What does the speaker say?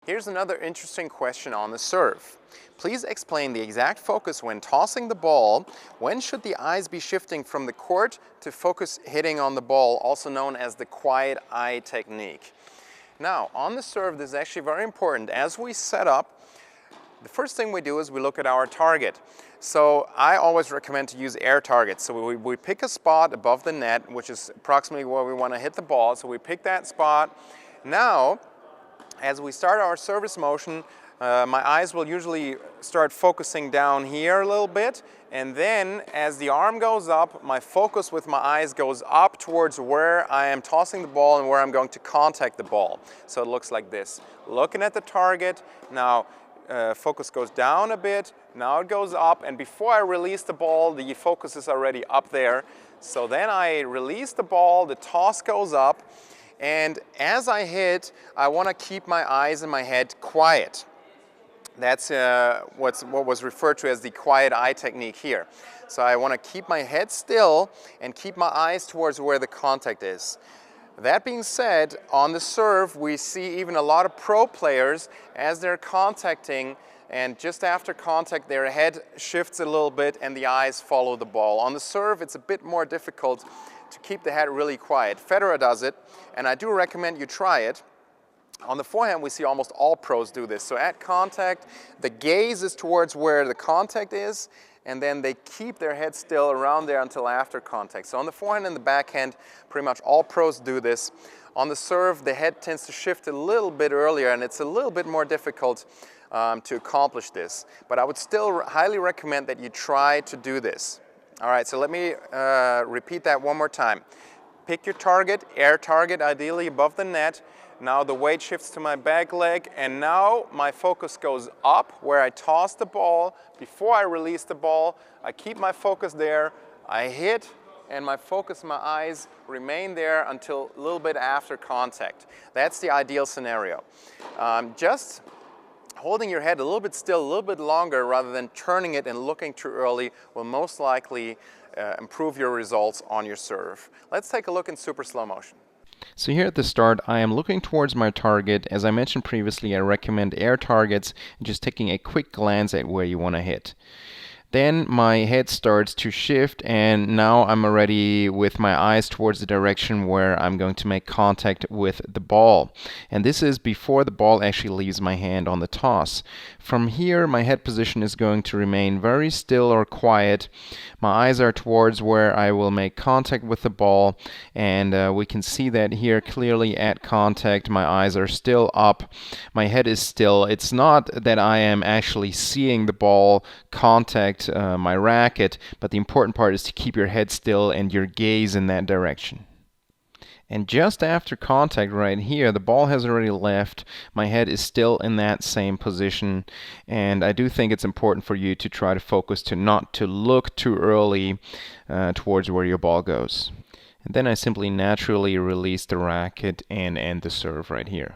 Here's another interesting question on the serve. Please explain the exact focus when tossing the ball. When should the eyes be shifting from the court to focus hitting on the ball, also known as the quiet eye technique? Now, on the serve, this is actually very important. As we set up, the first thing we do is we look at our target. So I always recommend to use air targets. So we pick a spot above the net, which is approximately where we want to hit the ball. So we pick that spot. Now, as we start our service motion, my eyes will usually start focusing down here a little bit, and then as the arm goes up, my focus with my eyes goes up towards where I am tossing the ball and where I'm going to contact the ball. So it looks like this. Looking at the target, now focus goes down a bit, now it goes up, and before I release the ball, the focus is already up there. So then I release the ball, the toss goes up, and as I hit, I want to keep my eyes and my head quiet. That's what was referred to as the quiet eye technique here. So I want to keep my head still and keep my eyes towards where the contact is. That being said, on the serve, we see even a lot of pro players, as they're contacting, and just after contact, their head shifts a little bit and the eyes follow the ball. On the serve, it's a bit more difficult to keep the head really quiet. Federer does it, and I do recommend you try it. On the forehand, we see almost all pros do this. So at contact, the gaze is towards where the contact is, and then they keep their head still around there until after contact. So on the forehand and the backhand, pretty much all pros do this. On the serve, the head tends to shift a little bit earlier, and it's a little bit more difficult to accomplish this. But I would still highly recommend that you try to do this. All right, so let me repeat that one more time. Pick your target, air target, ideally above the net. Now the weight shifts to my back leg, and now my focus goes up where I toss the ball. Before I release the ball, I keep my focus there, I hit, and my focus, my eyes remain there until a little bit after contact. That's the ideal scenario. Just holding your head a little bit still, a little bit longer, rather than turning it and looking too early, will most likely improve your results on your serve. Let's take a look in super slow motion. So here at the start, I am looking towards my target. As I mentioned previously, I recommend air targets and just taking a quick glance at where you want to hit. Then my head starts to shift, and now I'm already with my eyes towards the direction where I'm going to make contact with the ball. And this is before the ball actually leaves my hand on the toss. From here, my head position is going to remain very still or quiet. My eyes are towards where I will make contact with the ball, and we can see that here clearly at contact. My eyes are still up. My head is still. It's not that I am actually seeing the ball contact my racket, but the important part is to keep your head still and your gaze in that direction. And just after contact right here, the ball has already left. My head is still in that same position, and I do think it's important for you to try to focus to not to look too early towards where your ball goes. And then I simply naturally release the racket and end the serve right here.